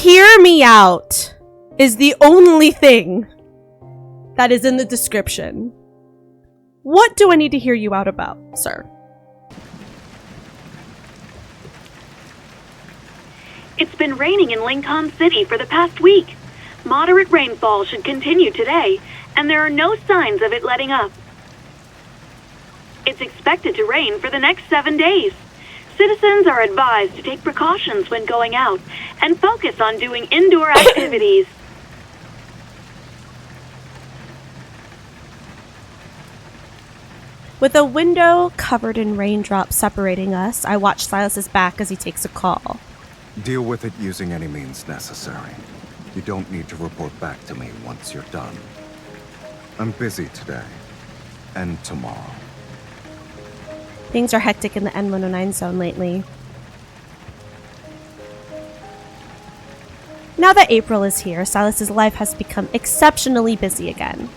hear me out is the only thing that is in the description. What do I need to hear you out about, sir? It's been raining in Lincoln City for the past week. Moderate rainfall should continue today, and there are no signs of it letting up. It's expected to rain for the next 7 days. Citizens are advised to take precautions when going out and focus on doing indoor activities. With a window covered in raindrops separating us, I watch Silas's back as he takes a call. Deal with it using any means necessary. You don't need to report back to me once you're done. I'm busy today. And tomorrow. Things are hectic in the N109 zone lately. Now that April is here, Silas's life has become exceptionally busy again.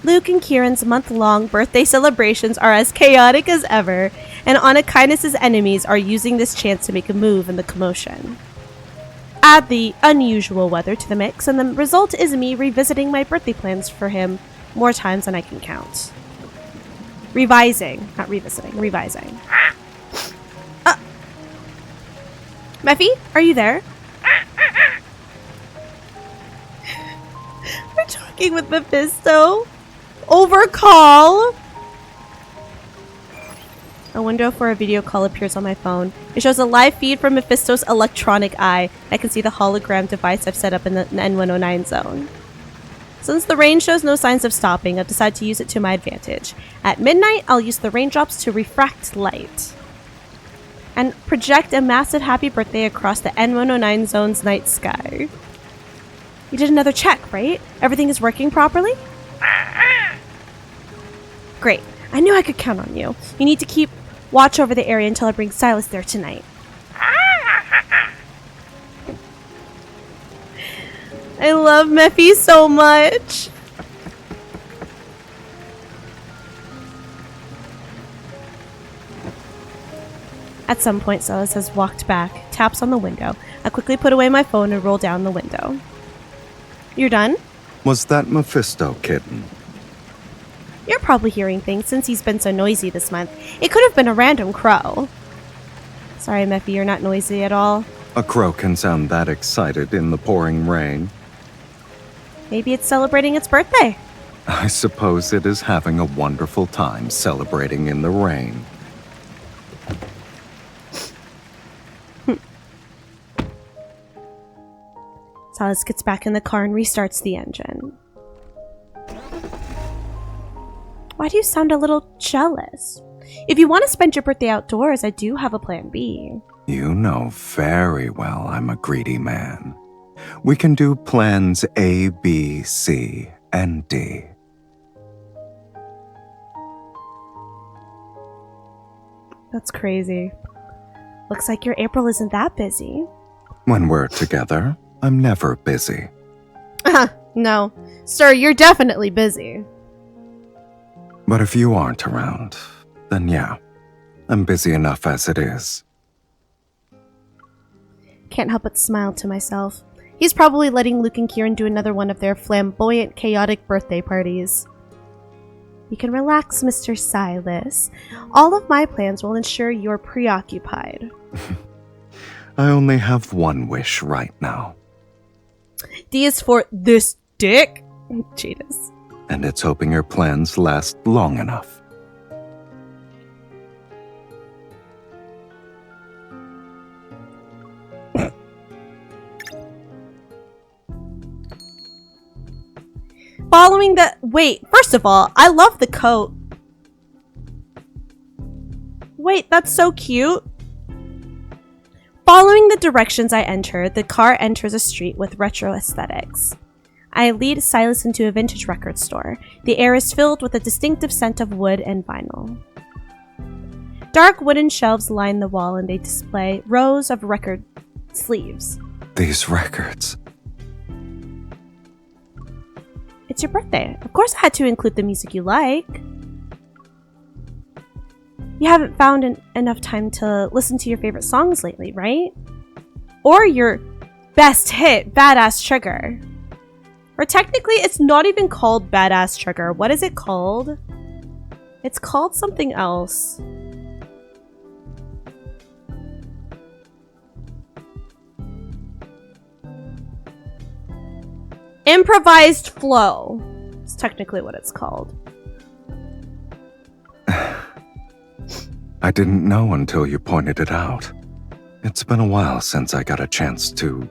Luke and Kieran's month-long birthday celebrations are as chaotic as ever, and Anna Kindness's enemies are using this chance to make a move in the commotion. Add the unusual weather to the mix, and the result is me revisiting my birthday plans for him more times than I can count. Revising. Not revisiting. Revising. Meffy, are you there? We're talking with Mephisto. Over call. A window for a video call appears on my phone. It shows a live feed from Mephisto's electronic eye. I can see the hologram device I've set up in the N109 zone. Since the rain shows no signs of stopping, I've decided to use it to my advantage. At midnight, I'll use the raindrops to refract light and project a massive happy birthday across the N109 zone's night sky. You did another check, right? Everything is working properly? Great. I knew I could count on you. You need to keep watch over the area until I bring Sylus there tonight. I love Mephi so much. At some point, Sylus has walked back, taps on the window. I quickly put away my phone and roll down the window. You're done? Was that Mephisto, kitten? You're probably hearing things since he's been so noisy this month. It could have been a random crow. Sorry, Mephi, you're not noisy at all. A crow can sound that excited in the pouring rain. Maybe it's celebrating its birthday. I suppose it is having a wonderful time celebrating in the rain. Sylus gets back in the car and restarts the engine. Why do you sound a little jealous? If you want to spend your birthday outdoors, I do have a plan B. You know very well I'm a greedy man. We can do plans A, B, C, and D. That's crazy. Looks like your April isn't that busy. When we're together, I'm never busy. No. Sir, you're definitely busy. But if you aren't around, then yeah, I'm busy enough as it is. Can't help but smile to myself. He's probably letting Luke and Kieran do another one of their flamboyant, chaotic birthday parties. You can relax, Mr. Sylus. All of my plans will ensure you're preoccupied. I only have one wish right now. D is for this dick. Jesus. And it's hoping your plans last long enough. Following the... Wait, first of all, I love the coat. Wait, that's so cute. Following the directions I enter, the car enters a street with retro aesthetics. I lead Sylus into a vintage record store. The air is filled with a distinctive scent of wood and vinyl. Dark wooden shelves line the wall and they display rows of record sleeves. These records. It's your birthday. Of course I had to include the music you like. You haven't found enough time to listen to your favorite songs lately, right? Or you're Best hit, Badass Trigger. Or technically, it's not even called Badass Trigger. What is it called? It's called something else. Improvised Flow. It's technically what it's called. I didn't know until you pointed it out. It's been a while since I got a chance to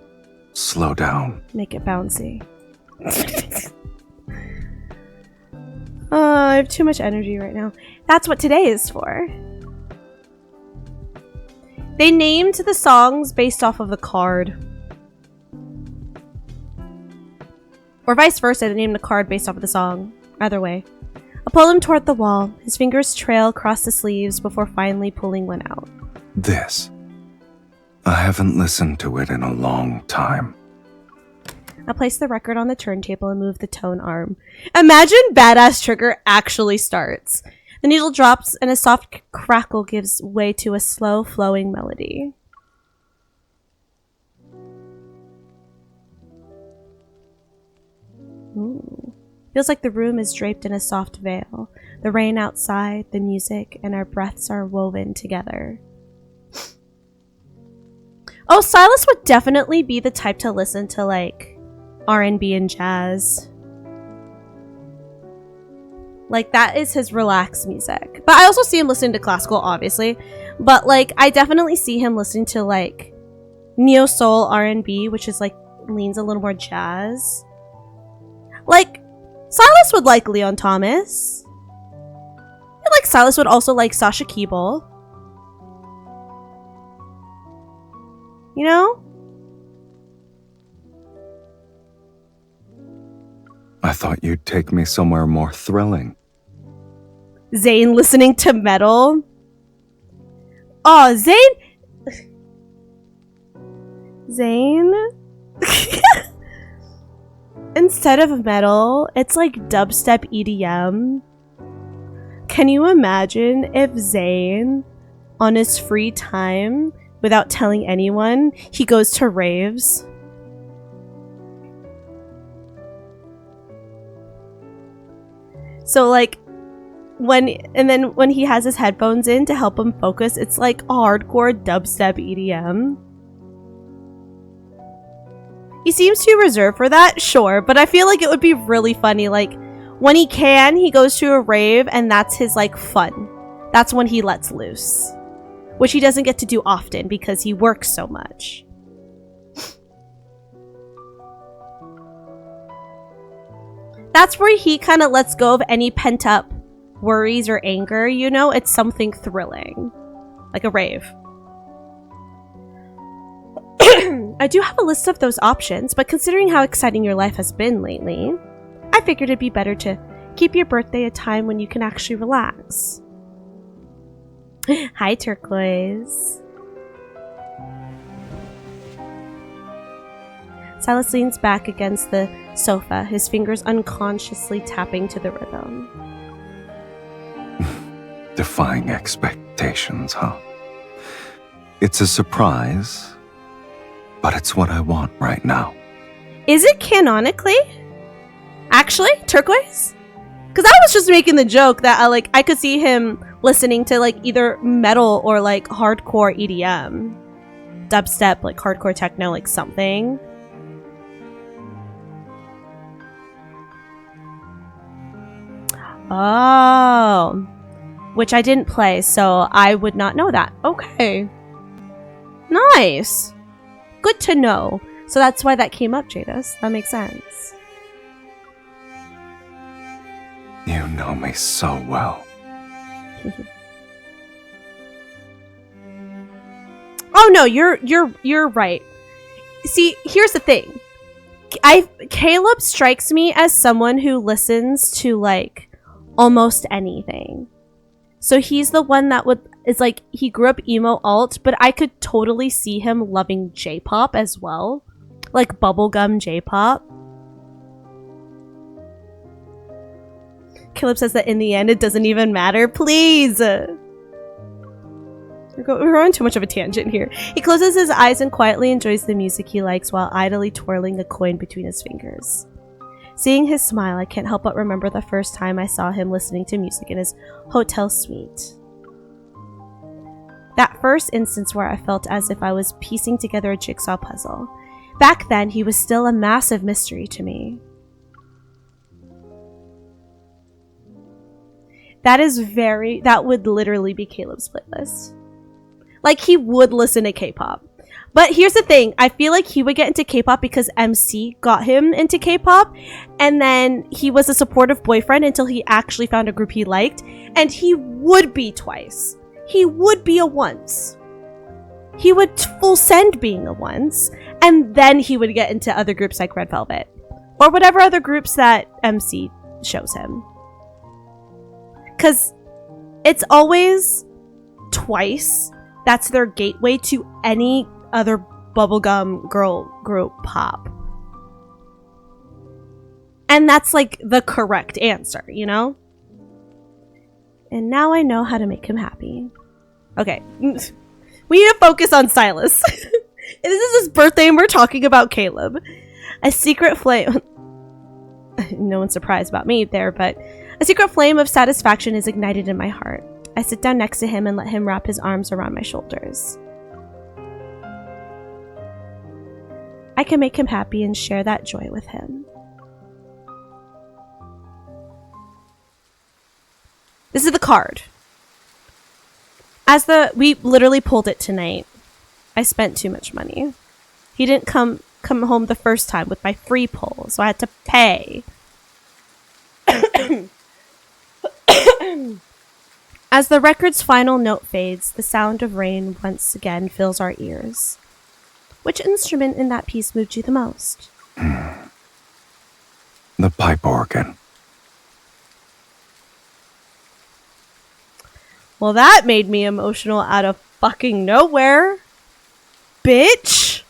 slow down. Make it bouncy. I have too much energy right now. That's what today is for. They named the songs based off of the card. Or vice versa, they named the card based off of the song. Either way. I pull him toward the wall. His fingers trail across the sleeves before finally pulling one out. This. I haven't listened to it in a long time. I place the record on the turntable and move the tone arm. Imagine Badass Trigger actually starts. The needle drops and a soft crackle gives way to a slow flowing melody. Ooh. Feels like the room is draped in a soft veil. The rain outside, the music, and our breaths are woven together. Oh, Sylus would definitely be the type to listen to, like, R&B and jazz. Like, that is his relaxed music. But I also see him listening to classical, obviously. But, like, I definitely see him listening to, like, neo-soul R&B, which is, like, leans a little more jazz. Like, Sylus would like Leon Thomas. I feel like Sylus would also like Sasha Keeble. You know? I thought you'd take me somewhere more thrilling. Zayn listening to metal. Oh, Zayn. Zayn? Instead of metal, it's like dubstep EDM. Can you imagine if Zayn, on his free time, without telling anyone, he goes to raves? So like, when he has his headphones in to help him focus, it's like hardcore dubstep EDM. He seems too reserved for that, sure, but I feel like it would be really funny. Like, when he can, he goes to a rave, and that's his, like, fun. That's when he lets loose. Which he doesn't get to do often because he works so much. That's where he kind of lets go of any pent-up worries or anger, you know? It's something thrilling. Like a rave. I do have a list of those options, but considering how exciting your life has been lately, I figured it'd be better to keep your birthday a time when you can actually relax. Hi, Turquoise. Sylus leans back against the sofa, his fingers unconsciously tapping to the rhythm. Defying expectations, huh? It's a surprise, but it's what I want right now. Is it canonically? Actually, Turquoise? Because I was just making the joke that I could see him listening to like either metal or like hardcore EDM. Dubstep, like hardcore techno, like something. Oh. Which I didn't play, so I would not know that. Okay. Nice. Good to know. So that's why that came up, Jadis. That makes sense. You know me so well. Oh no, you're right. See, here's the thing. Caleb strikes me as someone who listens to like almost anything. So he's the one that is like, he grew up emo alt, but I could totally see him loving J-pop as well. Like bubblegum J-pop. Caleb says that in the end it doesn't even matter. Please! We're on too much of a tangent here. He closes his eyes and quietly enjoys the music he likes while idly twirling a coin between his fingers. Seeing his smile, I can't help but remember the first time I saw him listening to music in his hotel suite. That first instance where I felt as if I was piecing together a jigsaw puzzle. Back then, he was still a massive mystery to me. That would literally be Caleb's playlist. Like, he would listen to K-pop. But here's the thing, I feel like he would get into K-pop because MC got him into K-pop, and then he was a supportive boyfriend until he actually found a group he liked, and he would be twice. He would be a once. He would full send being a once, and then he would get into other groups like Red Velvet, or whatever other groups that MC shows him. Because it's always twice that's their gateway to any other bubblegum girl group pop. And that's like the correct answer, you know? And now I know how to make him happy. Okay. We need to focus on Sylus. This is his birthday and we're talking about Caleb. A secret flame... No one's surprised about me there, but... A secret flame of satisfaction is ignited in my heart. I sit down next to him and let him wrap his arms around my shoulders. I can make him happy and share that joy with him. This is the card. We literally pulled it tonight. I spent too much money. He didn't come home the first time with my free pull, so I had to pay. As the record's final note fades, the sound of rain once again fills our ears. Which instrument in that piece moved you the most? The pipe organ. Well, that made me emotional out of fucking nowhere. Bitch!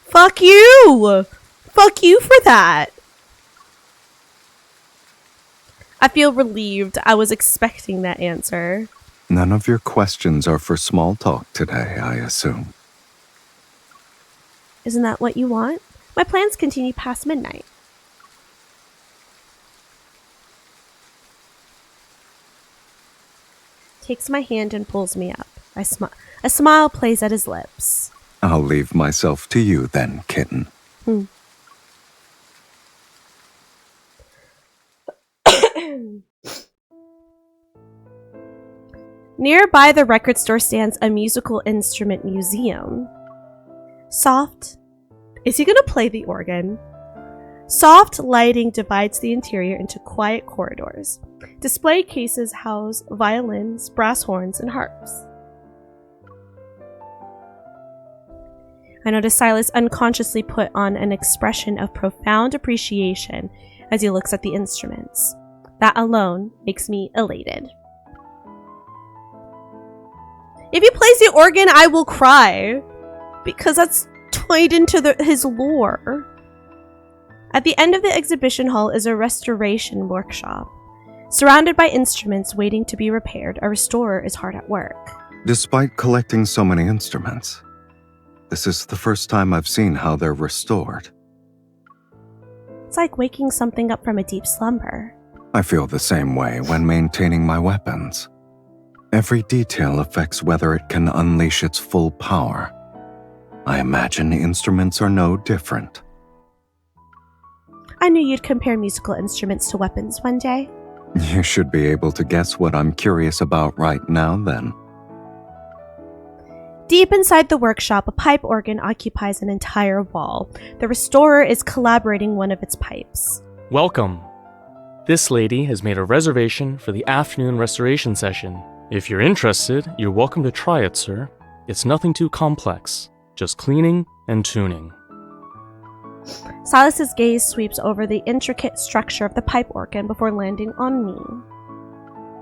Fuck you! Fuck you for that! I feel relieved. I was expecting that answer. None of your questions are for small talk today, I assume. Isn't that what you want? My plans continue past midnight. Takes my hand and pulls me up. A smile plays at his lips. I'll leave myself to you then, kitten. Nearby the record store stands a musical instrument museum. Is he gonna play the organ? Soft lighting divides the interior into quiet corridors. Display cases house violins, brass horns, and harps. I notice Sylus unconsciously put on an expression of profound appreciation as he looks at the instruments. That alone makes me elated. If he plays the organ, I will cry. Because that's tied into his lore. At the end of the exhibition hall is a restoration workshop. Surrounded by instruments waiting to be repaired, a restorer is hard at work. Despite collecting so many instruments, this is the first time I've seen how they're restored. It's like waking something up from a deep slumber. I feel the same way when maintaining my weapons. Every detail affects whether it can unleash its full power. I imagine instruments are no different. I knew you'd compare musical instruments to weapons one day. You should be able to guess what I'm curious about right now, then. Deep inside the workshop, a pipe organ occupies an entire wall. The restorer is collaborating one of its pipes. Welcome. This lady has made a reservation for the afternoon restoration session. If you're interested, you're welcome to try it, sir. It's nothing too complex, just cleaning and tuning. Sylus's gaze sweeps over the intricate structure of the pipe organ before landing on me.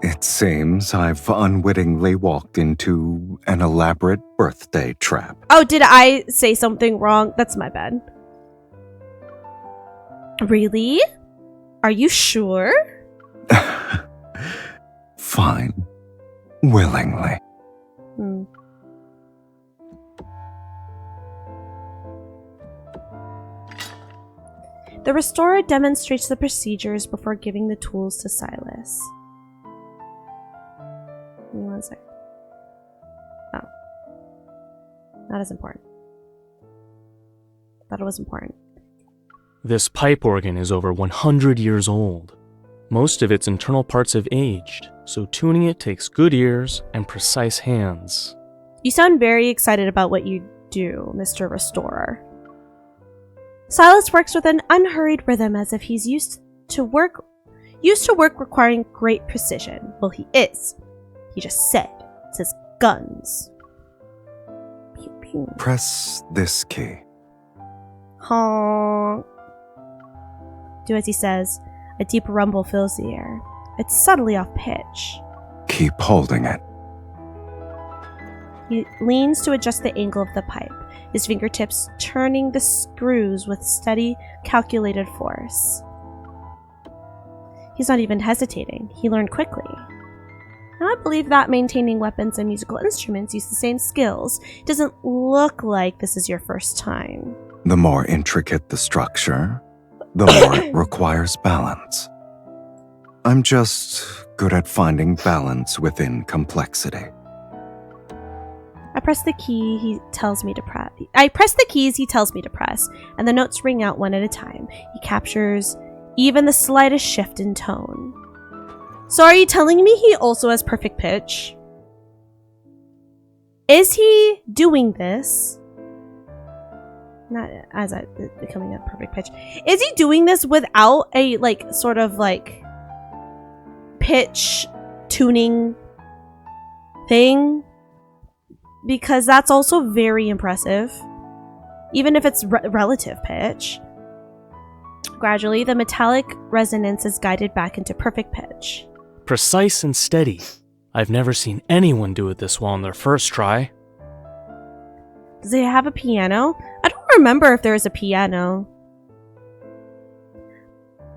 It seems I've unwittingly walked into an elaborate birthday trap. Oh, did I say something wrong? That's my bad. Really? Are you sure? Fine. Willingly. The restorer demonstrates the procedures before giving the tools to Sylus. Give me 1 sec. Oh. Not as important. Thought it was important. This pipe organ is over 100 years old. Most of its internal parts have aged, so tuning it takes good ears and precise hands. You sound very excited about what you do, Mr. Restorer. Sylus works with an unhurried rhythm as if he's used to work requiring great precision. Well, he is. He just said. It says guns. Pew pew. Press this key. Honk. Do as he says. A deep rumble fills the air. It's subtly off pitch. Keep holding it. He leans to adjust the angle of the pipe, his fingertips turning the screws with steady, calculated force. He's not even hesitating. He learned quickly. Now, I believe that maintaining weapons and musical instruments use the same skills. It doesn't look like this is your first time. The more intricate the structure, the more it requires balance. I'm just good at finding balance within complexity. I press the key he tells me to press. I press the keys he tells me to press, and the notes ring out one at a time. He captures even the slightest shift in tone. So are you telling me he also has perfect pitch? Is he doing this? Not as becoming a perfect pitch. Is he doing this without a sort of pitch tuning thing? Because that's also very impressive, even if it's relative pitch. Gradually, the metallic resonance is guided back into perfect pitch. Precise and steady. I've never seen anyone do it this well on their first try. Does he have a piano? I don't remember if there is a piano.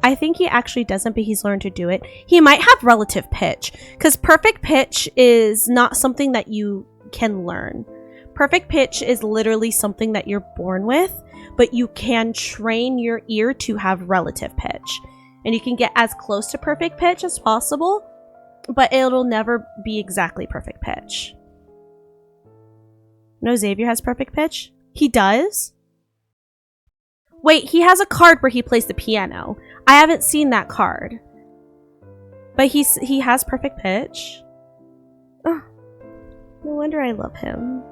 I think he actually doesn't, but he's learned to do it. He might have relative pitch, because perfect pitch is not something that you can learn. Perfect pitch is literally something that you're born with, but you can train your ear to have relative pitch. And you can get as close to perfect pitch as possible, but it'll never be exactly perfect pitch. No, Xavier has perfect pitch? He does? Wait, he has a card where he plays the piano. I haven't seen that card. But he has perfect pitch? Oh. No wonder I love him.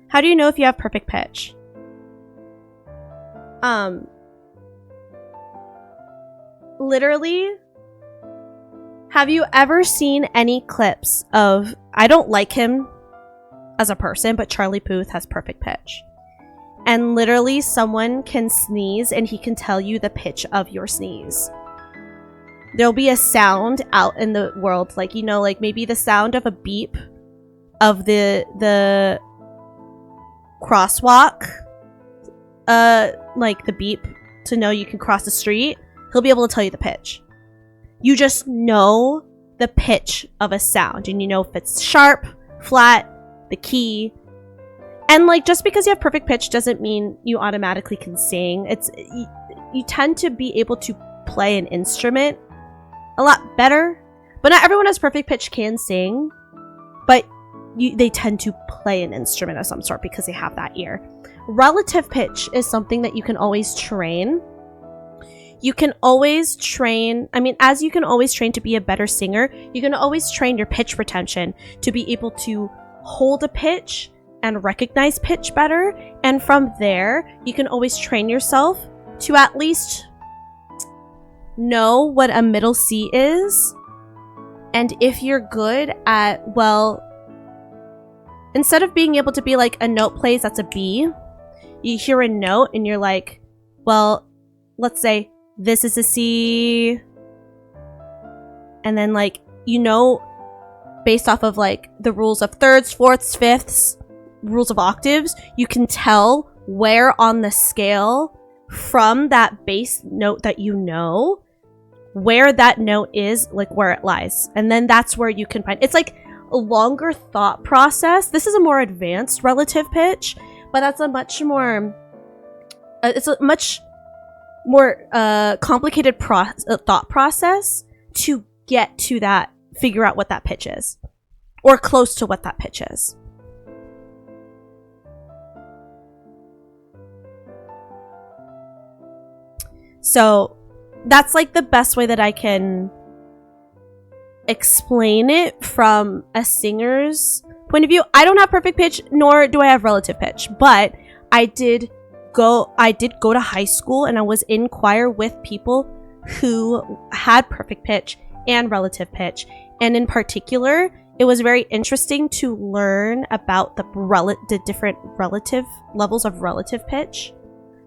How do you know if you have perfect pitch? Literally, have you ever seen any clips of... I don't like him as a person, but Charlie Puth has perfect pitch. And literally, someone can sneeze and he can tell you the pitch of your sneeze. There'll be a sound out in the world, maybe the sound of a beep of the crosswalk, the beep to know you can cross the street. He'll be able to tell you the pitch. You just know the pitch of a sound, and you know if it's sharp, flat, the key. And just because you have perfect pitch doesn't mean you automatically can sing. You tend to be able to play an instrument a lot better, but not everyone has perfect pitch can sing, but they tend to play an instrument of some sort because they have that ear. Relative pitch is something that you can always train. You can always train, as you can always train to be a better singer, you can always train your pitch retention to be able to hold a pitch and recognize pitch better, and from there, you can always train yourself to at least know what a middle C is. And if you're good at, instead of being able to be a note plays that's a B, you hear a note and you're like, let's say this is a C, and then based off of the rules of thirds, fourths, fifths, rules of octaves, you can tell where on the scale from that bass note that you know where that note is, like where it lies. And then that's where you can find, it's like a longer thought process. This is a more advanced relative pitch, but that's a much more, it's a much more complicated thought process to get to that, figure out what that pitch is, or close to what that pitch is. So that's like the best way that I can explain it from a singer's point of view. I don't have perfect pitch, nor do I have relative pitch, but I did go to high school and I was in choir with people who had perfect pitch and relative pitch. And in particular, it was very interesting to learn about the different relative levels of relative pitch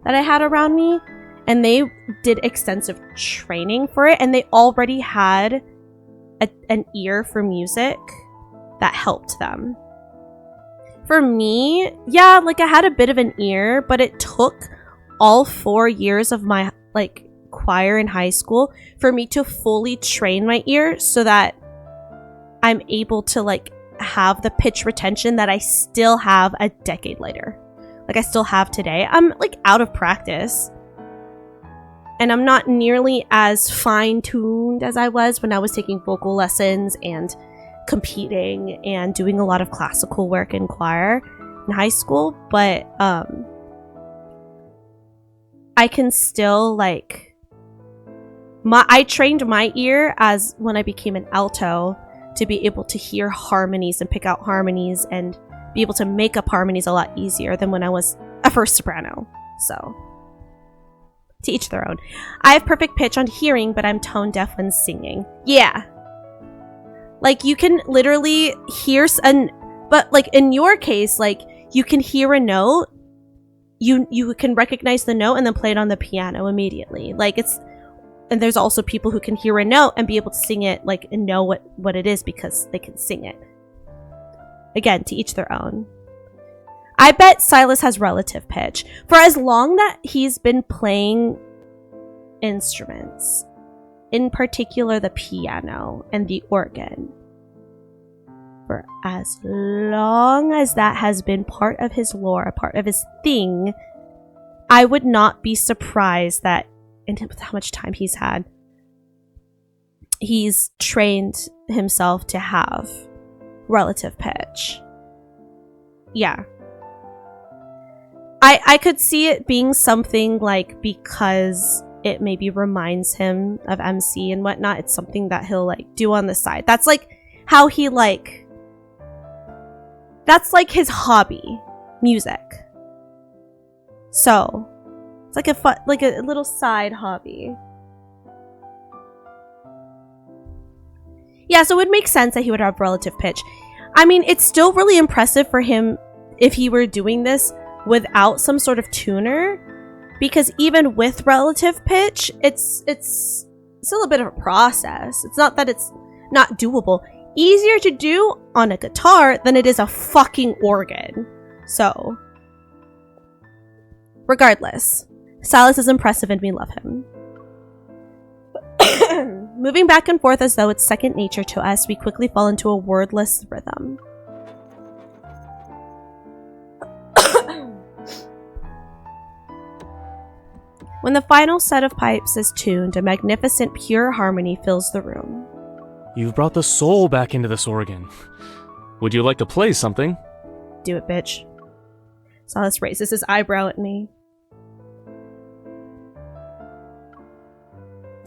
that I had around me. And they did extensive training for it, and they already had an ear for music that helped them. For me, yeah, like I had a bit of an ear, but it took all 4 years of my like choir in high school for me to fully train my ear so that I'm able to like have the pitch retention that I still have a decade later. Like I still have today. I'm like out of practice. And I'm not nearly as fine-tuned as I was when I was taking vocal lessons and competing and doing a lot of classical work in choir in high school. But I can still like... I trained my ear as when I became an alto to be able to hear harmonies and pick out harmonies and be able to make up harmonies a lot easier than when I was a first soprano. So... to each their own. I have perfect pitch on hearing, but I'm tone deaf when singing. Yeah. Like, you can literally hear but like in your case, like you can hear a note, you can recognize the note and then play it on the piano immediately. Like and there's also people who can hear a note and be able to sing it, like, and know what it is because they can sing it. Again, to each their own. I bet Sylus has relative pitch. For as long that he's been playing instruments, in particular the piano and the organ, for as long as that has been part of his lore, a part of his thing, I would not be surprised that, and with how much time he's had, he's trained himself to have relative pitch. Yeah. I could see it being something like, because it maybe reminds him of MC and whatnot, it's something that he'll like do on the side. That's like how he like, that's like his hobby, music. So it's like a little side hobby. Yeah, so it would make sense that he would have relative pitch. I mean, it's still really impressive for him if he were doing this without some sort of tuner, because even with relative pitch, it's still a bit of a process. It's not that it's not doable. Easier to do on a guitar than it is a fucking organ. So, regardless, Sylus is impressive and we love him. Moving back and forth as though it's second nature to us, we quickly fall into a wordless rhythm. When the final set of pipes is tuned, a magnificent pure harmony fills the room. You've brought the soul back into this organ. Would you like to play something? Do it, bitch. Sylus raises his eyebrow at me.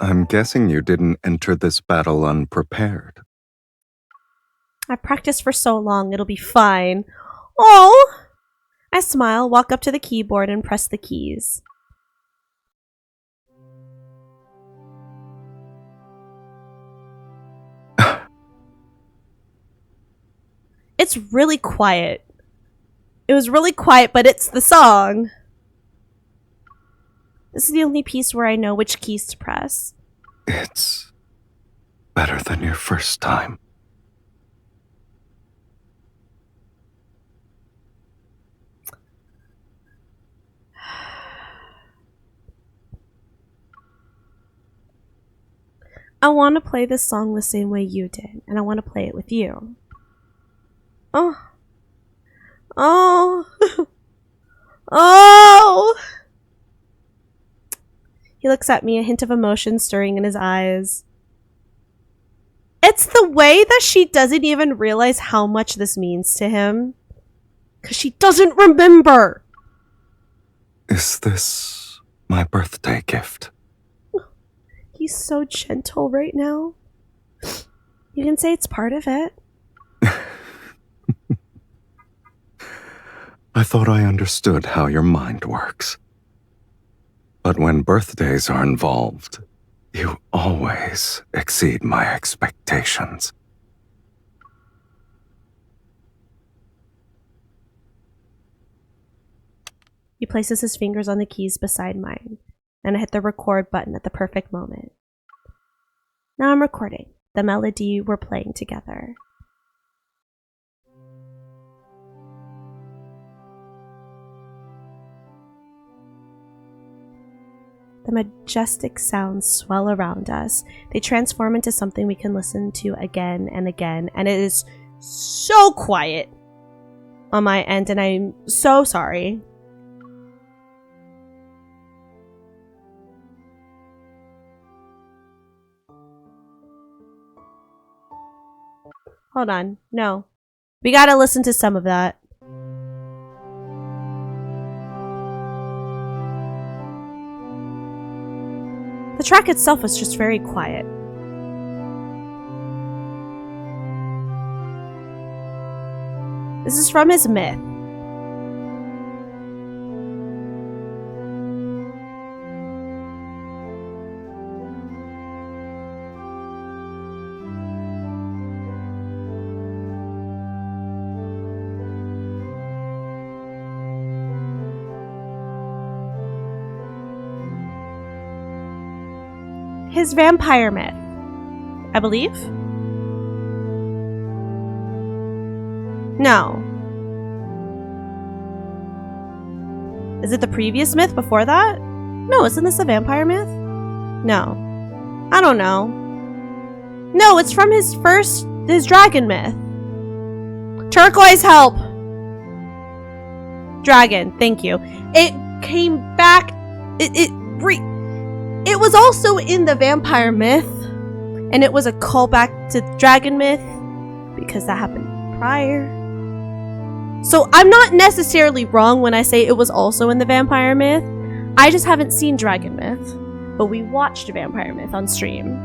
I'm guessing you didn't enter this battle unprepared. I practiced for so long, it'll be fine. Oh! I smile, walk up to the keyboard, and press the keys. It's really quiet. It was really quiet, but it's the song. This is the only piece where I know which keys to press. It's better than your first time. I want to play this song the same way you did, and I want to play it with you. Oh. Oh. Oh. He looks at me, a hint of emotion stirring in his eyes. It's the way that she doesn't even realize how much this means to him. Because she doesn't remember. Is this my birthday gift? He's so gentle right now. You can say it's part of it. I thought I understood how your mind works. But when birthdays are involved, you always exceed my expectations. He places his fingers on the keys beside mine, and I hit the record button at the perfect moment. Now I'm recording the melody we're playing together. The majestic sounds swell around us. They transform into something we can listen to again and again, and it is so quiet on my end, and I'm so sorry. Hold on. No. We gotta listen to some of that. The track itself was just very quiet. This is from his myth. His vampire myth, I believe? No. Is it the previous myth before that? No, isn't this a vampire myth? No. I don't know. No, it's from his dragon myth. Turquoise, help! Dragon, thank you. It came back, it was also in the vampire myth, and it was a callback to dragon myth, because that happened prior. So I'm not necessarily wrong when I say it was also in the vampire myth. I just haven't seen dragon myth, but we watched vampire myth on stream.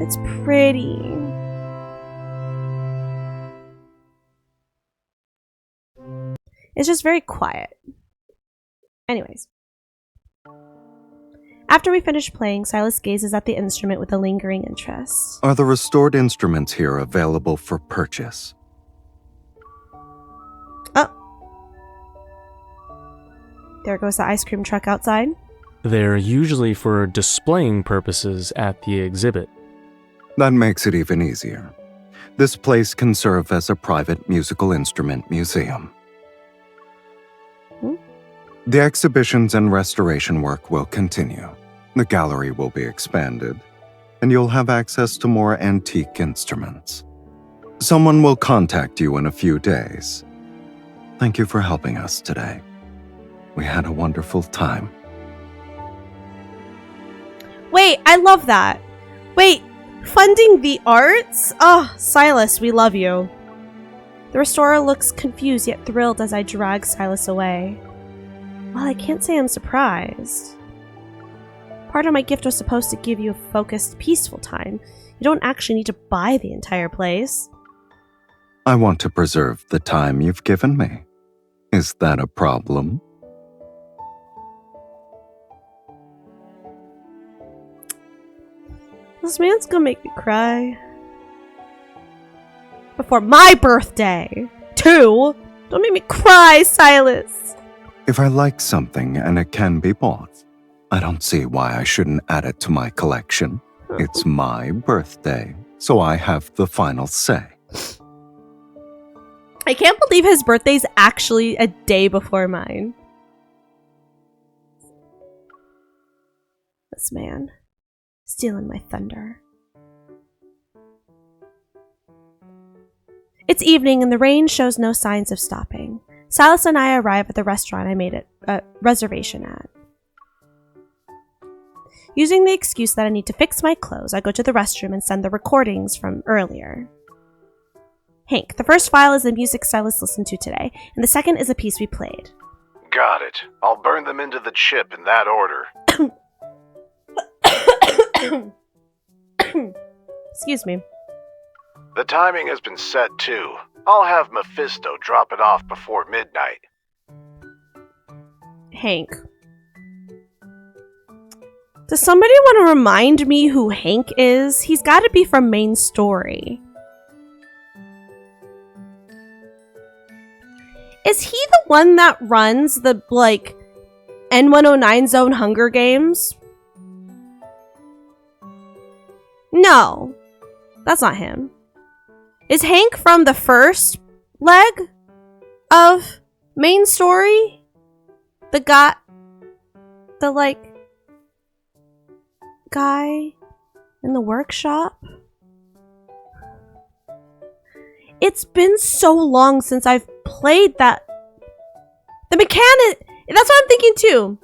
It's pretty. It's just very quiet. Anyways. After we finish playing, Sylus gazes at the instrument with a lingering interest. Are the restored instruments here available for purchase? Oh. There goes the ice cream truck outside. They're usually for displaying purposes at the exhibit. That makes it even easier. This place can serve as a private musical instrument museum. The exhibitions and restoration work will continue. The gallery will be expanded, and you'll have access to more antique instruments. Someone will contact you in a few days. Thank you for helping us today. We had a wonderful time. Wait, I love that. Wait, funding the arts? Oh, Sylus, we love you. The restorer looks confused yet thrilled as I drag Sylus away. Well, I can't say I'm surprised. Part of my gift was supposed to give you a focused, peaceful time. You don't actually need to buy the entire place. I want to preserve the time you've given me. Is that a problem? This man's gonna make me cry. Before my birthday! Too! Don't make me cry, Sylus! If I like something and it can be bought, I don't see why I shouldn't add it to my collection. It's my birthday, so I have the final say. I can't believe his birthday's actually a day before mine. This man. Stealing my thunder. It's evening and the rain shows no signs of stopping. Sylus and I arrive at the restaurant I made a reservation at. Using the excuse that I need to fix my clothes, I go to the restroom and send the recordings from earlier. Hank, the first file is the music Sylus listened to today, and the second is a piece we played. Got it. I'll burn them into the chip in that order. Excuse me. The timing has been set too. I'll have Mephisto drop it off before midnight. Hank. Does somebody want to remind me who Hank is? He's got to be from Main Story. Is he the one that runs the, like, N109 Zone Hunger Games? No. That's not him. Is Hank from the first leg of Main Story? The guy... The, like... guy in the workshop? It's been so long since I've played that. The mechanic. That's what I'm thinking too.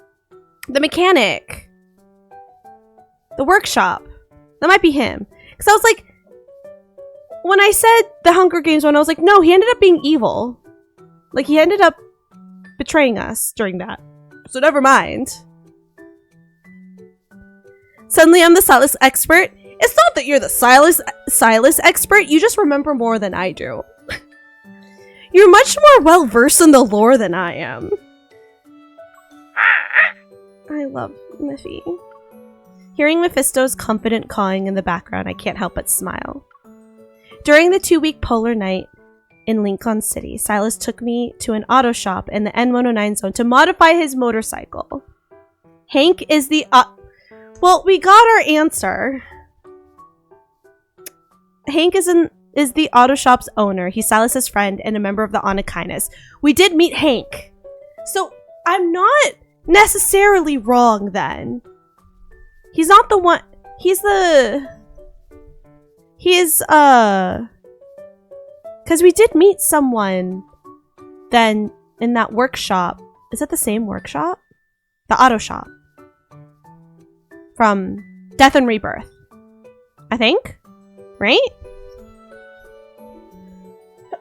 The mechanic. The workshop. That might be him. Because I was like, when I said the Hunger Games one, I was like, no, he ended up being evil. Like, he ended up betraying us during that. So never mind. Suddenly I'm the Sylus expert. It's not that you're the Sylus expert, you just remember more than I do. You're much more well-versed in the lore than I am. I love Miffy. Hearing Mephisto's confident cawing in the background, I can't help but smile. During the 2-week polar night in Lincoln City, Sylus took me to an auto shop in the N109 zone to modify his motorcycle. Hank is the... well, we got our answer. Hank is the auto shop's owner. He's Sylus's friend and a member of the Anakinus. We did meet Hank. So, I'm not necessarily wrong then. He's not the one... He's the... He is, because we did meet someone then in that workshop. Is it the same workshop? The auto shop. From Death and Rebirth. I think? Right?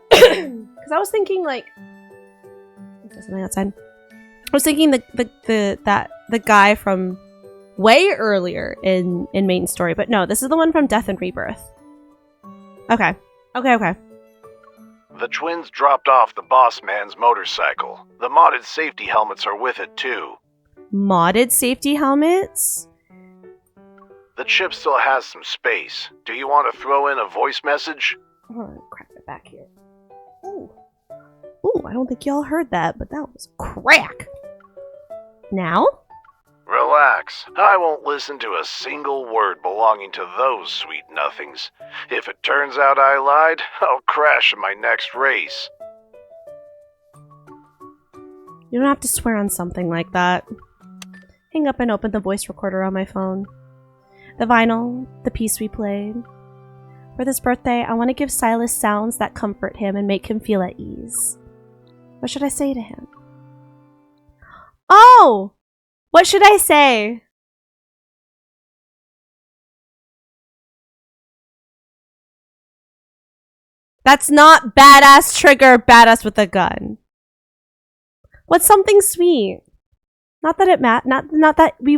Because I was thinking, like... Is there something outside? I was thinking the guy from way earlier in Main Story. But no, this is the one from Death and Rebirth. Okay. Okay. The twins dropped off the boss man's motorcycle. The modded safety helmets are with it too. Modded safety helmets? The chip still has some space. Do you want to throw in a voice message? Hold on, crack it back here. Ooh. Ooh, I don't think y'all heard that, but that was crack. Now? Relax. I won't listen to a single word belonging to those sweet nothings. If it turns out I lied, I'll crash in my next race. You don't have to swear on something like that. Hang up and open the voice recorder on my phone. The vinyl, the piece we played. For this birthday, I want to give Sylus sounds that comfort him and make him feel at ease. What should I say to him? Oh! What should I say? That's not badass trigger, badass with a gun. What's something sweet? Not that it not that he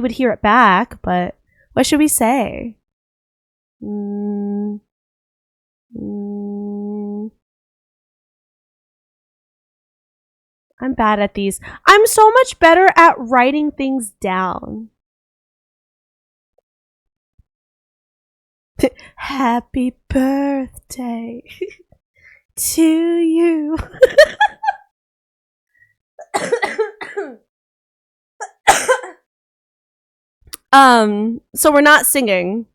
would hear it back, but what should we say? I'm bad at these. I'm so much better at writing things down. Happy birthday to you. So we're not singing.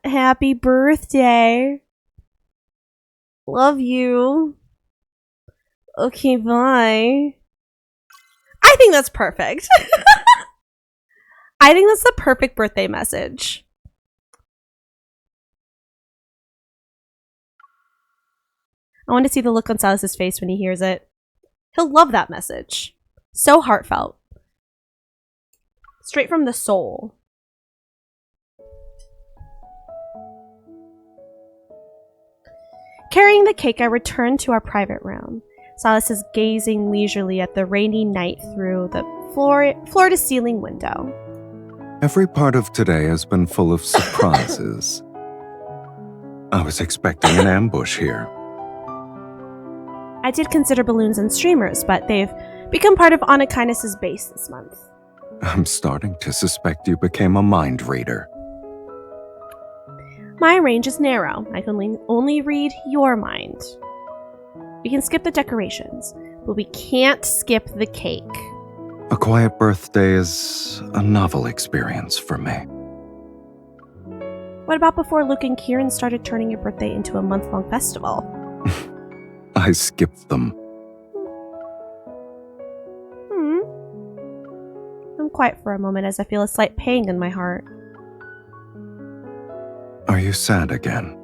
Happy birthday. Love you. Okay, bye. I think that's perfect. I think that's the perfect birthday message. I want to see the look on Silas's face when he hears it. He'll love that message. So heartfelt. Straight from the soul. Carrying the cake, I returned to our private room. Sylus is gazing leisurely at the rainy night through the floor-to-ceiling window. Every part of today has been full of surprises. I was expecting an ambush here. I did consider balloons and streamers, but they've become part of Anakinus' base this month. I'm starting to suspect you became a mind reader. My range is narrow. I can only read your mind. We can skip the decorations, but we can't skip the cake. A quiet birthday is a novel experience for me. What about before Luke and Kieran started turning your birthday into a month-long festival? I skipped them. I'm quiet for a moment as I feel a slight pang in my heart. Are you sad again?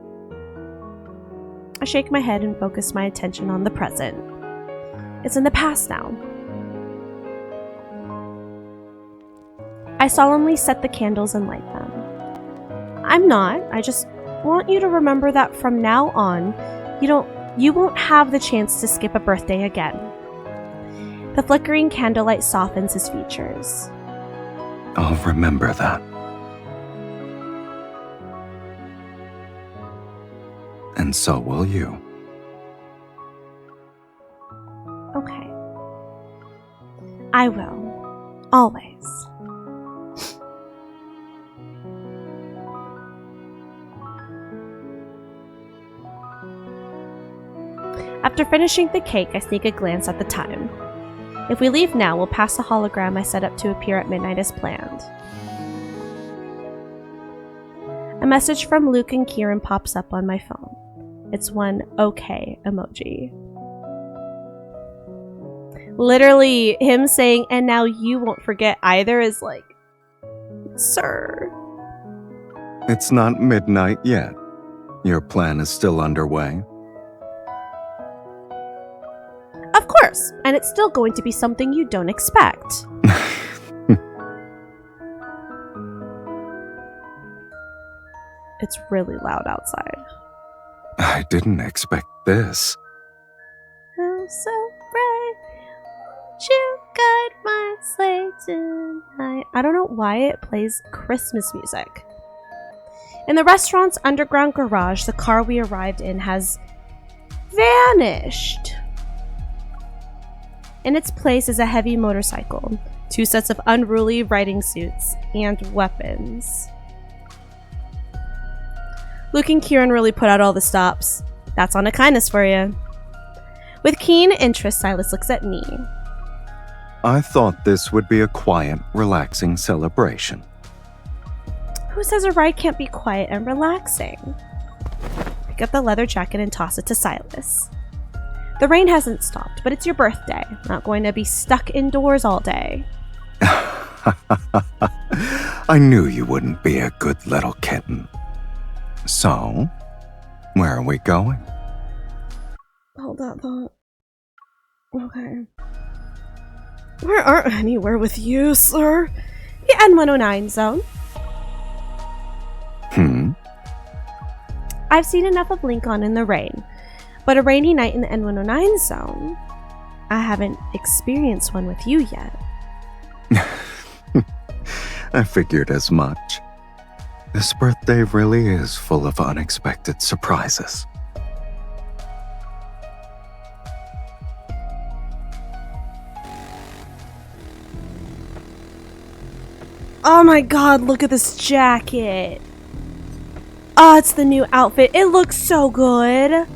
I shake my head and focus my attention on the present. It's in the past now. I solemnly set the candles and light them. I'm not. I just want you to remember that from now on, you won't have the chance to skip a birthday again. The flickering candlelight softens his features. I'll remember that. And so will you. Okay. I will. Always. After finishing the cake, I sneak a glance at the time. If we leave now, we'll pass the hologram I set up to appear at midnight as planned. A message from Luke and Kieran pops up on my phone. It's one okay emoji. Literally, him saying, and now you won't forget either is like, sir. It's not midnight yet. Your plan is still underway. Of course, and it's still going to be something you don't expect. It's really loud outside. I didn't expect this. I'm so bright. Won't you guide my sleigh tonight? I don't know why it plays Christmas music. In the restaurant's underground garage, the car we arrived in has vanished. In its place is a heavy motorcycle, 2 sets of unruly riding suits, and weapons. Luke and Kieran really put out all the stops. That's on a kindness for you. With keen interest, Sylus looks at me. I thought this would be a quiet, relaxing celebration. Who says a ride can't be quiet and relaxing? Pick up the leather jacket and toss it to Sylus. The rain hasn't stopped, but it's your birthday. Not going to be stuck indoors all day. I knew you wouldn't be a good little kitten. So, where are we going? Hold that thought. Okay. We aren't anywhere with you, sir. The N109 zone. I've seen enough of Lincoln in the rain, but a rainy night in the N109 zone? I haven't experienced one with you yet. I figured as much. This birthday really is full of unexpected surprises. Oh my god, look at this jacket. Oh, it's the new outfit. It looks so good.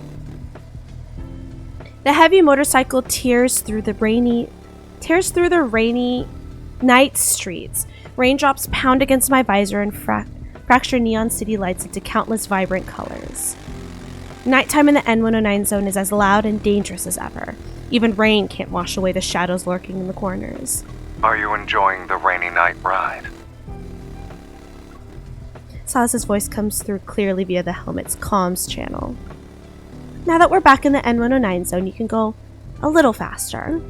The heavy motorcycle tears through the rainy night streets. Raindrops pound against my visor and fracture neon city lights into countless vibrant colors. Nighttime in the N109 zone is as loud and dangerous as ever. Even rain can't wash away the shadows lurking in the corners. Are you enjoying the rainy night ride? Sylus's voice comes through clearly via the helmet's comms channel. Now that we're back in the N109 zone, you can go a little faster.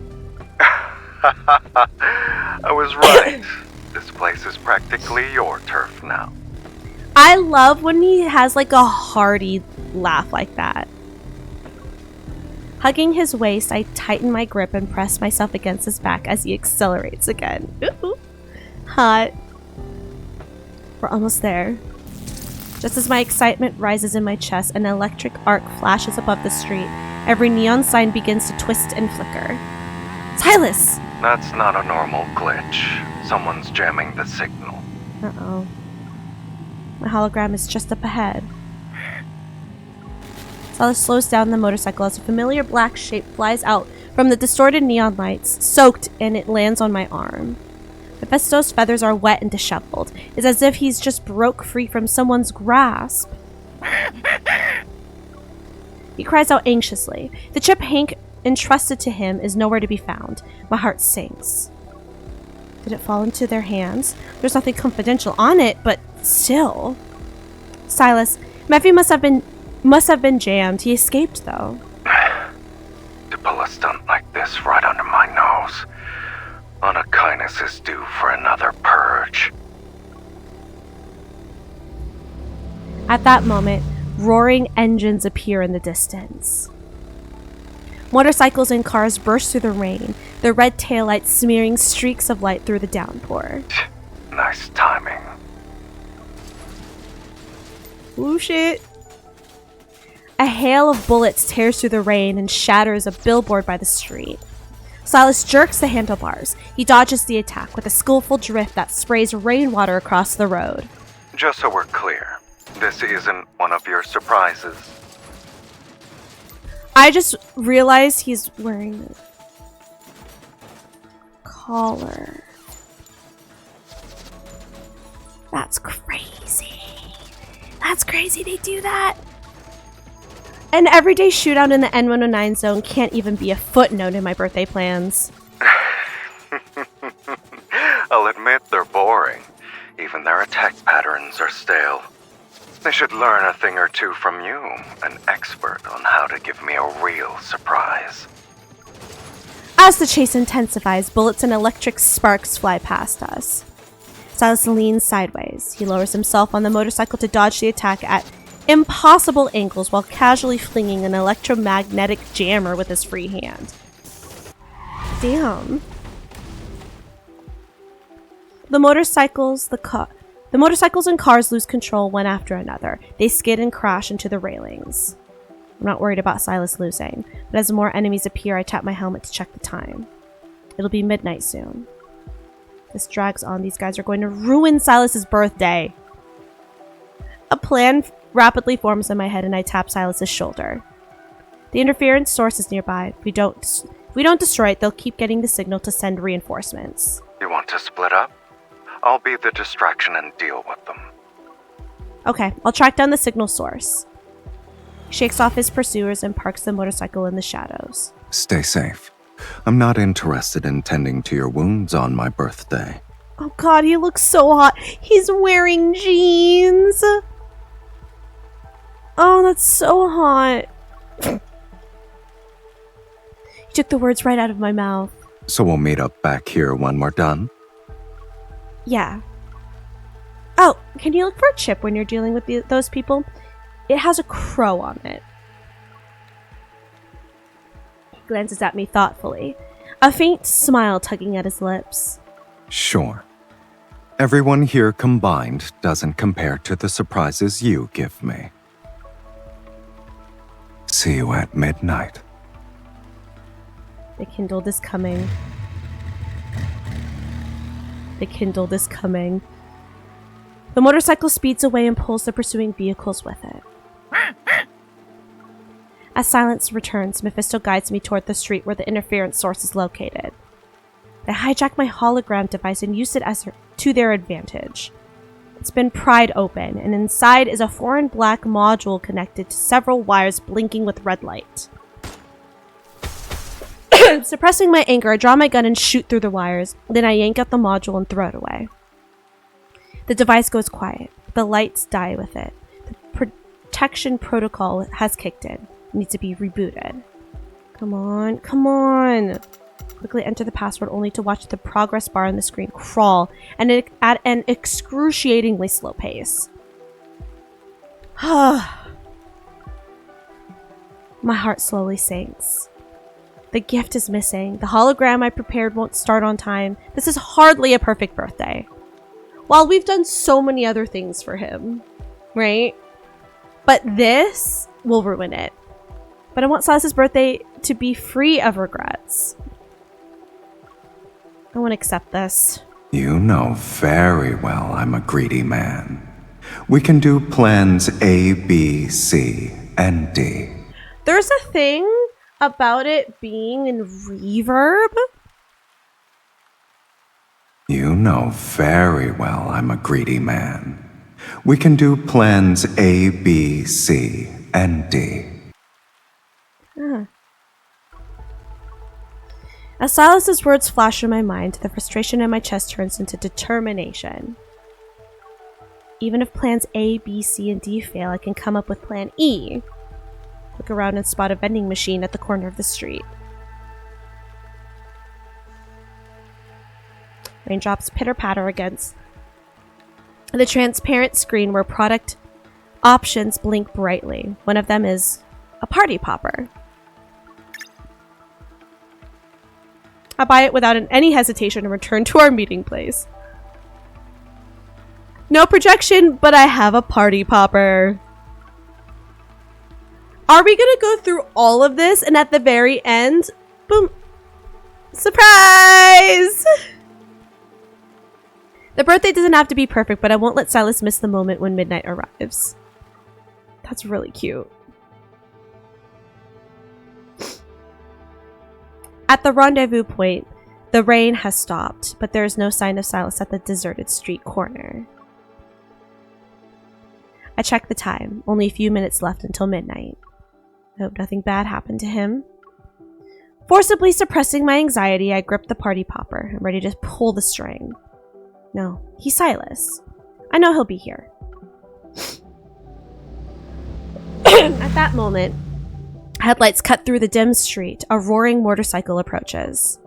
I was right. This place is practically your turf now. I love when he has like a hearty laugh like that. Hugging his waist, I tighten my grip and press myself against his back as he accelerates again. Ooh, hot. We're almost there. Just as my excitement rises in my chest, an electric arc flashes above the street. Every neon sign begins to twist and flicker. Sylus! That's not a normal glitch. Someone's jamming the signal. Uh-oh. My hologram is just up ahead. Sylus slows down the motorcycle as a familiar black shape flies out from the distorted neon lights, soaked, and it lands on my arm. Mephisto's feathers are wet and disheveled. It's as if he's just broke free from someone's grasp. He cries out anxiously. The chip Hank entrusted to him is nowhere to be found. My heart sinks. Did it fall into their hands? There's nothing confidential on it, but still. Sylus, Mephi must have been jammed. He escaped, though. To pull a stunt like this right under my nose. Honor kindness is due for another purge. At that moment, roaring engines appear in the distance. Motorcycles and cars burst through the rain, their red taillights smearing streaks of light through the downpour. Nice timing. Ooh, shit. A hail of bullets tears through the rain and shatters a billboard by the street. Sylus jerks the handlebars. He dodges the attack with a skillful drift that sprays rainwater across the road. Just so we're clear, this isn't one of your surprises. I just realized he's wearing a collar. That's crazy. That's crazy they do that. An everyday shootout in the N109 zone can't even be a footnote in my birthday plans. I'll admit they're boring. Even their attack patterns are stale. They should learn a thing or two from you, an expert on how to give me a real surprise. As the chase intensifies, bullets and electric sparks fly past us. Sylus leans sideways. He lowers himself on the motorcycle to dodge the attack at impossible angles while casually flinging an electromagnetic jammer with his free hand. Damn. The motorcycles and cars lose control one after another. They skid and crash into the railings. I'm not worried about Sylus losing, but as more enemies appear, I tap my helmet to check the time. It'll be midnight soon. This drags on. These guys are going to ruin Sylus's birthday. A plan rapidly forms in my head and I tap Sylus's shoulder. The interference source is nearby. If we don't destroy it, they'll keep getting the signal to send reinforcements. You want to split up? I'll be the distraction and deal with them. Okay, I'll track down the signal source. He shakes off his pursuers and parks the motorcycle in the shadows. Stay safe. I'm not interested in tending to your wounds on my birthday. Oh god, he looks so hot. He's wearing jeans. Oh, that's so hot. He took the words right out of my mouth. So we'll meet up back here when we're done? Yeah. Oh, can you look for a chip when you're dealing with those people? It has a crow on it. He glances at me thoughtfully, a faint smile tugging at his lips. Sure. Everyone here combined doesn't compare to the surprises you give me. See you at midnight. The kindled is coming. The kindled is coming. The motorcycle speeds away and pulls the pursuing vehicles with it. As silence returns, Mephisto guides me toward the street where the interference source is located. They hijack my hologram device and use it to their advantage. It's been pried open, and inside is a foreign black module connected to several wires blinking with red light. Suppressing my anger, I draw my gun and shoot through the wires. Then I yank out the module and throw it away. The device goes quiet. The lights die with it. The protection protocol has kicked in. It needs to be rebooted. Come on, come on. Quickly enter the password only to watch the progress bar on the screen crawl and at an excruciatingly slow pace. My heart slowly sinks. The gift is missing. The hologram I prepared won't start on time. This is hardly a perfect birthday. While we've done so many other things for him, right? But this will ruin it. But I want Sylus' birthday to be free of regrets. I won't accept this. You know very well I'm a greedy man. We can do plans A, B, C, and D. There's a thing about it being in reverb. You know very well I'm a greedy man. We can do plans A, B, C, and D. As Sylus' words flash in my mind, the frustration in my chest turns into determination. Even if plans A, B, C, and D fail, I can come up with plan E. Look around and spot a vending machine at the corner of the street. Raindrops pitter-patter against the transparent screen where product options blink brightly. One of them is a party popper. I buy it without any hesitation and return to our meeting place. No projection, but I have a party popper. Are we gonna go through all of this and at the very end, boom, surprise! The birthday doesn't have to be perfect, but I won't let Sylus miss the moment when midnight arrives. That's really cute. At the rendezvous point, the rain has stopped, but there is no sign of Sylus at the deserted street corner. I check the time. Only a few minutes left until midnight. I hope nothing bad happened to him. Forcibly suppressing my anxiety, I grip the party popper. I'm ready to pull the string. No, he's Sylus. I know he'll be here. At that moment, headlights cut through the dim street. A roaring motorcycle approaches.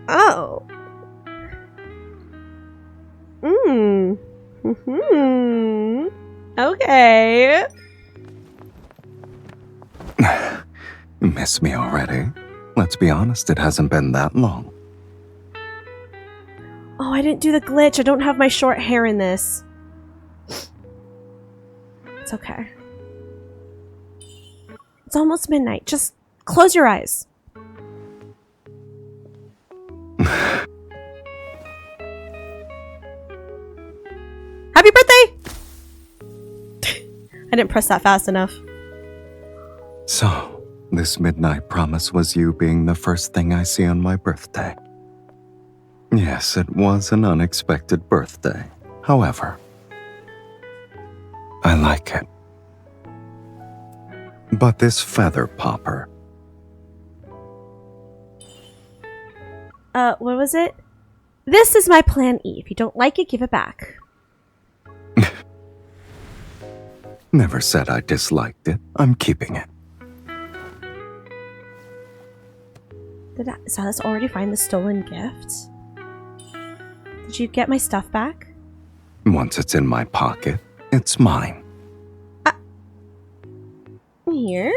Oh. Okay. You miss me already? Let's be honest, it hasn't been that long. Oh, I didn't do the glitch. I don't have my short hair in this. It's okay. It's almost midnight. Just close your eyes. Happy birthday! I didn't press that fast enough. So, this midnight promise was you being the first thing I see on my birthday. Yes, it was an unexpected birthday. However, I like it. But this feather popper... What was it? This is my plan E. If you don't like it, give it back. Never said I disliked it. I'm keeping it. Did Sylus already find the stolen gift? Did you get my stuff back? Once it's in my pocket, it's mine. Here?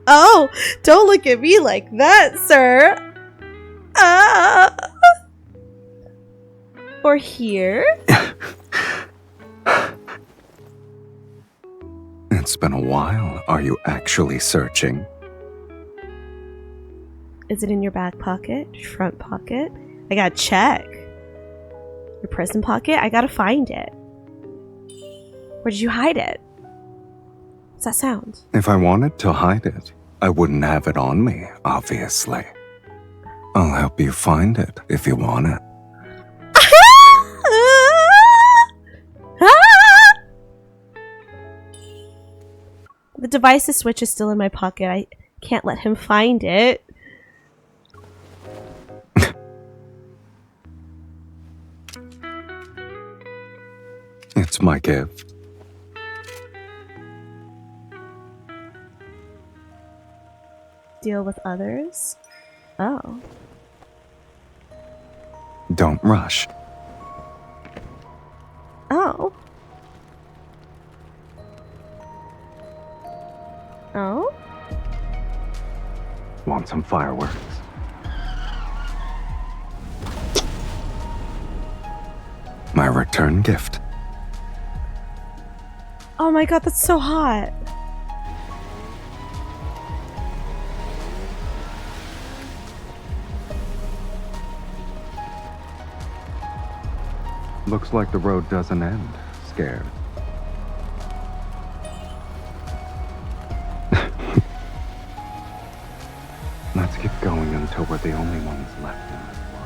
Oh, don't look at me like that, sir. Or here? It's been a while. Are you actually searching? Is it in your back pocket? Front pocket? I gotta check. Your prison pocket? I gotta find it. Where did you hide it? What's that sound? If I wanted to hide it, I wouldn't have it on me, obviously. I'll help you find it if you want it. The device's switch is still in my pocket. I can't let him find it. It's my gift. Deal with others? Oh. Don't rush. Oh. Oh? Want some fireworks? My return gift. Oh my god, that's so hot. Looks like the road doesn't end. Scared. Let's keep going until we're the only ones left in this world.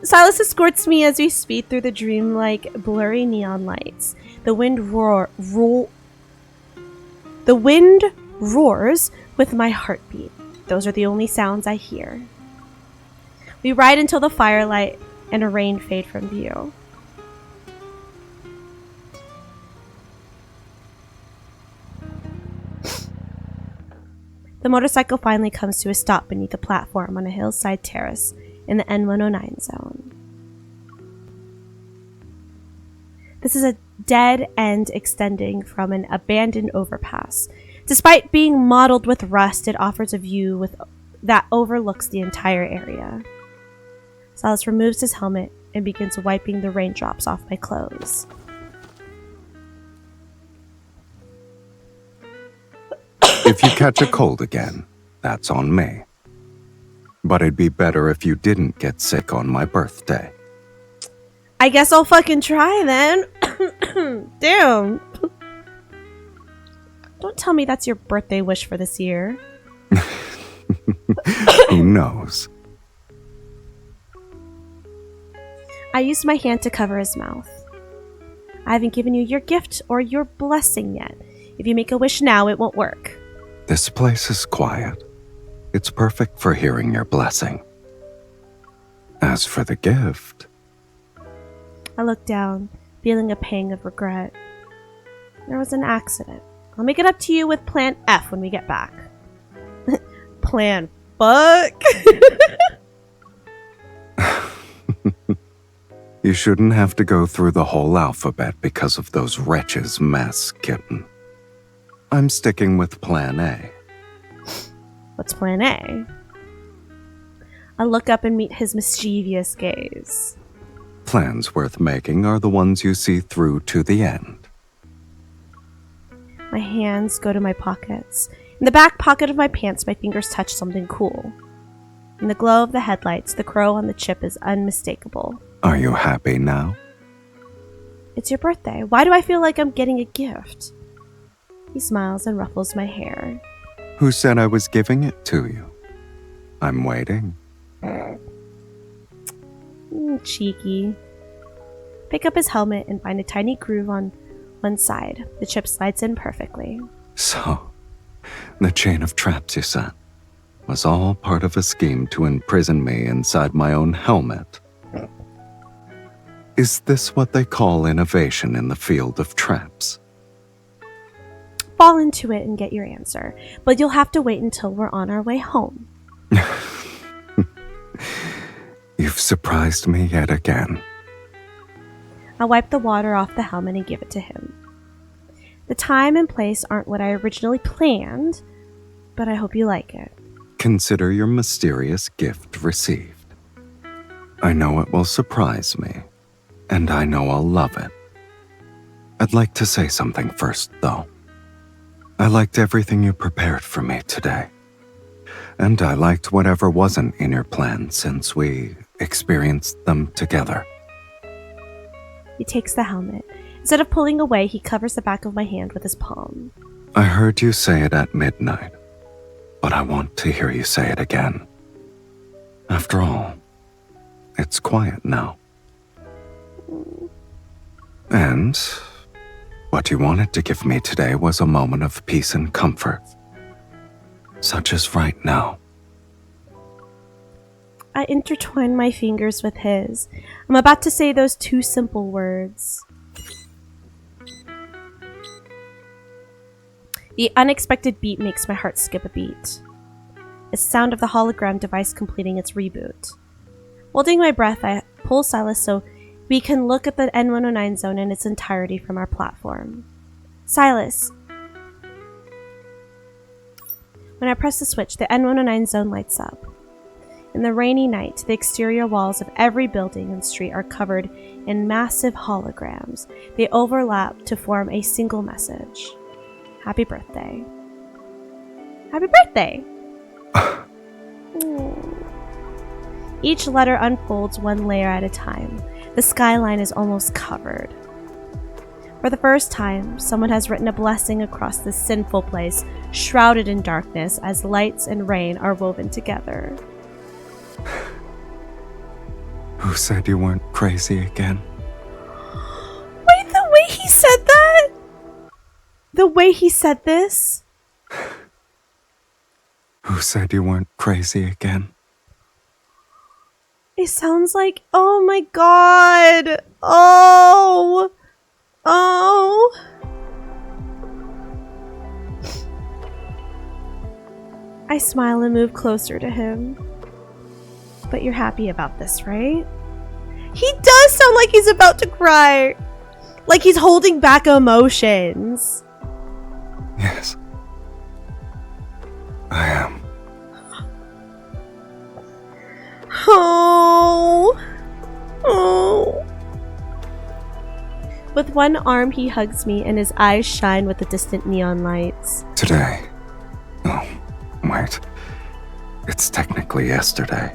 Sylus escorts me as we speed through the dreamlike, blurry neon lights. The wind roars with my heartbeat. Those are the only sounds I hear. We ride until the firelight and a rain fade from view. The motorcycle finally comes to a stop beneath a platform on a hillside terrace in the N109 zone. This is a dead end extending from an abandoned overpass. Despite being mottled with rust, it offers a view that overlooks the entire area. Sylus removes his helmet and begins wiping the raindrops off my clothes. If you catch a cold again, that's on me. But it'd be better if you didn't get sick on my birthday. I guess I'll fucking try then. Damn. Don't tell me that's your birthday wish for this year. Who knows? I used my hand to cover his mouth. I haven't given you your gift or your blessing yet. If you make a wish now, it won't work. This place is quiet. It's perfect for hearing your blessing. As for the gift... I looked down, feeling a pang of regret. There was an accident. I'll make it up to you with Plan F when we get back. Plan fuck? You shouldn't have to go through the whole alphabet because of those wretches' mess, kitten. I'm sticking with Plan A. What's Plan A? I look up and meet his mischievous gaze. Plans worth making are the ones you see through to the end. My hands go to my pockets. In the back pocket of my pants, my fingers touch something cool. In the glow of the headlights, the crow on the chip is unmistakable. Are you happy now? It's your birthday. Why do I feel like I'm getting a gift? He smiles and ruffles my hair. Who said I was giving it to you? I'm waiting. Cheeky. Pick up his helmet and find a tiny groove on one side. The chip slides in perfectly. So, the chain of traps you set was all part of a scheme to imprison me inside my own helmet. Is this what they call innovation in the field of traps? Fall into it and get your answer, but you'll have to wait until we're on our way home. You You've surprised me yet again. I wipe the water off the helmet and give it to him. The time and place aren't what I originally planned, but I hope you like it. Consider your mysterious gift received. I know it will surprise me, and I know I'll love it. I'd like to say something first, though. I liked everything you prepared for me today. And I liked whatever wasn't in your plan since we experienced them together. He takes the helmet. Instead of pulling away, he covers the back of my hand with his palm. I heard you say it at midnight, but I want to hear you say it again. After all, it's quiet now. And what you wanted to give me today was a moment of peace and comfort, such as right now. I intertwine my fingers with his. I'm about to say those two simple words. The unexpected beat makes my heart skip a beat. It's the sound of the hologram device completing its reboot. Holding my breath, I pull Sylus so we can look at the N109 zone in its entirety from our platform. Sylus. When I press the switch, the N109 zone lights up. In the rainy night, the exterior walls of every building and street are covered in massive holograms. They overlap to form a single message. Happy birthday. Happy birthday! Each letter unfolds one layer at a time. The skyline is almost covered. For the first time, someone has written a blessing across this sinful place, shrouded in darkness as lights and rain are woven together. Who said you weren't crazy again? Wait, the way he said that? The way he said this? Who said you weren't crazy again? It sounds like, oh my god. Oh. I smile and move closer to him. But you're happy about this, right? He does sound like he's about to cry. Like he's holding back emotions. Yes. I am. Oh. With one arm, he hugs me and his eyes shine with the distant neon lights. Today. Oh, wait. It's technically yesterday.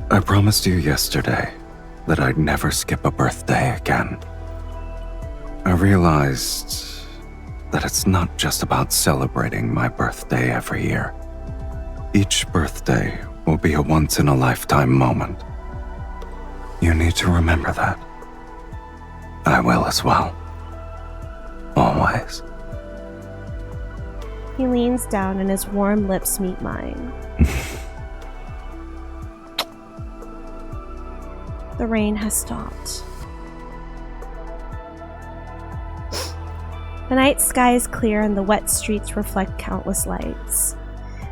I promised you yesterday that I'd never skip a birthday again. I realized that it's not just about celebrating my birthday every year. Each birthday will be a once-in-a-lifetime moment. You need to remember that. I will as well. Always. He leans down and his warm lips meet mine. The rain has stopped. The night sky is clear and the wet streets reflect countless lights.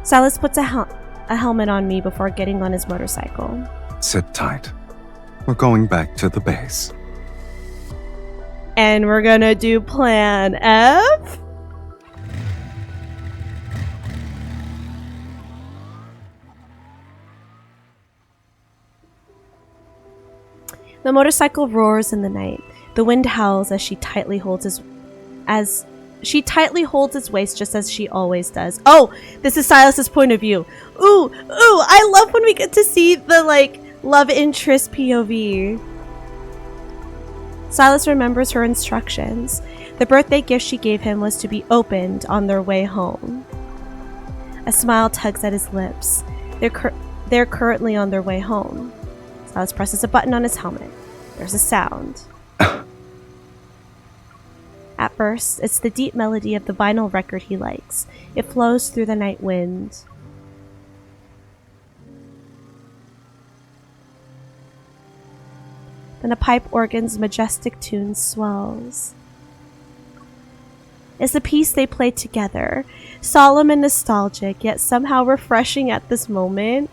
Sylus puts a helmet on me before getting on his motorcycle. Sit tight. We're going back to the base. And we're gonna do Plan F? The motorcycle roars in the night. The wind howls as she tightly holds his waist just as she always does. Oh, this is Sylus's point of view. Ooh, I love when we get to see the love interest POV. Sylus remembers her instructions. The birthday gift she gave him was to be opened on their way home. A smile tugs at his lips. They're currently on their way home. Sylus presses a button on his helmet. There's a sound. At first, it's the deep melody of the vinyl record he likes. It flows through the night wind. Then a pipe organ's majestic tune swells. It's the piece they play together, solemn and nostalgic, yet somehow refreshing at this moment.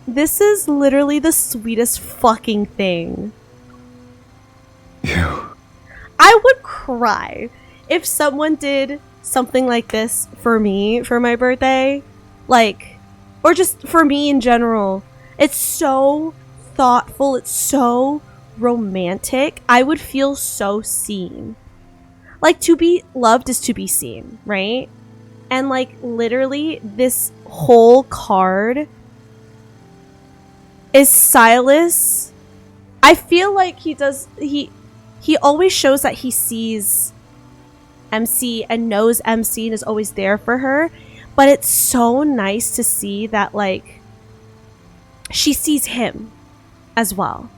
This is literally the sweetest fucking thing. You. I would cry if someone did something like this for me for my birthday. Like, or just for me in general. It's so thoughtful. It's so romantic. I would feel so seen. Like, to be loved is to be seen, right? And like, literally, this whole card is Sylus. I feel like he always shows that he sees MC and knows MC and is always there for her. But it's so nice to see that, like, she sees him as well.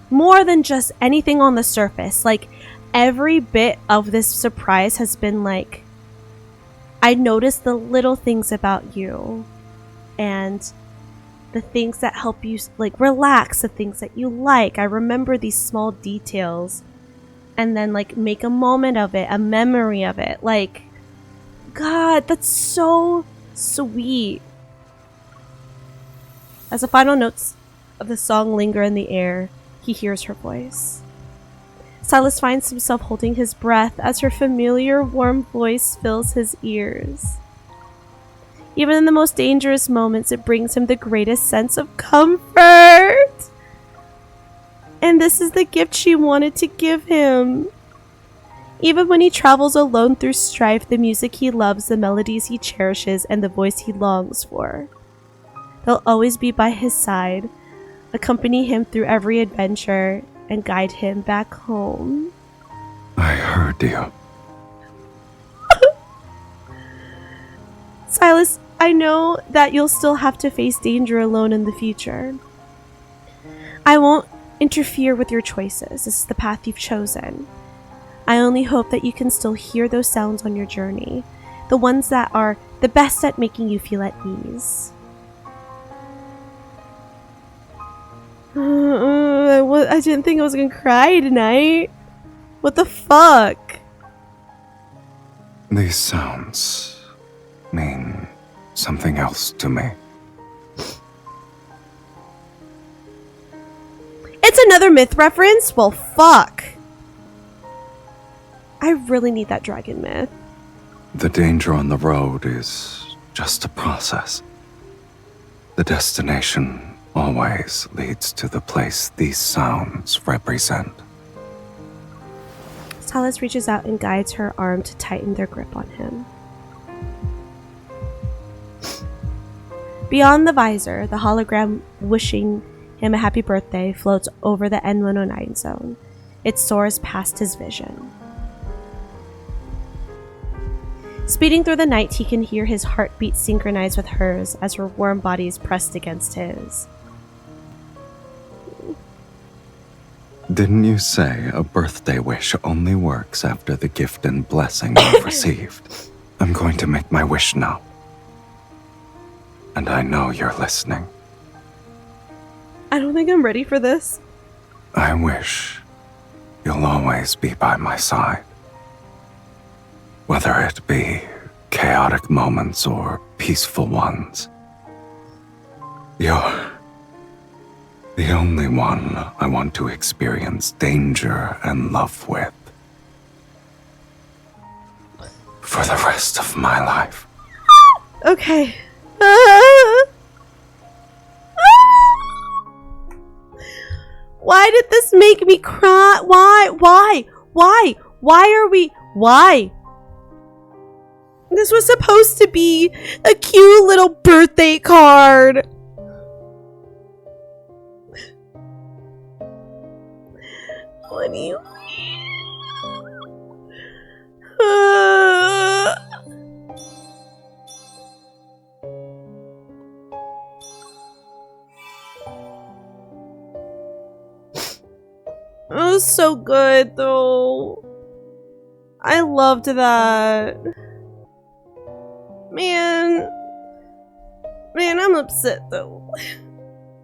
More than just anything on the surface. Like, every bit of this surprise has been like, I noticed the little things about you. And the things that help you, like, relax. The things that you like. I remember these small details. And then, like, make a moment of it. A memory of it. Like, God, that's so sweet. As the final notes of the song linger in the air, he hears her voice. Sylus finds himself holding his breath as her familiar, warm voice fills his ears. Even in the most dangerous moments, it brings him the greatest sense of comfort. And this is the gift she wanted to give him. Even when he travels alone through strife, the music he loves, the melodies he cherishes, and the voice he longs for, they'll always be by his side, accompany him through every adventure, and guide him back home. I heard you. Sylus, I know that you'll still have to face danger alone in the future. I won't interfere with your choices. This is the path you've chosen. I only hope that you can still hear those sounds on your journey, the ones that are the best at making you feel at ease. I didn't think I was gonna cry tonight. What the fuck? These sounds mean something else to me. It's another myth reference? Well, fuck. I really need that dragon myth. The danger on the road is just a process. The destination always leads to the place these sounds represent. Sylus reaches out and guides her arm to tighten their grip on him. Beyond the visor, the hologram wishing him a happy birthday floats over the N109 zone. It soars past his vision. Speeding through the night, he can hear his heartbeat synchronize with hers as her warm body is pressed against his. Didn't you say a birthday wish only works after the gift and blessing you've received? I'm going to make my wish now. And I know you're listening. I don't think I'm ready for this. I wish you'll always be by my side. Whether it be chaotic moments or peaceful ones. You're the only one I want to experience danger and love with. For the rest of my life. Okay. Why did this make me cry? Why? Why? This was supposed to be a cute little birthday card. What do you It was so good, though. I loved that. Man, I'm upset, though.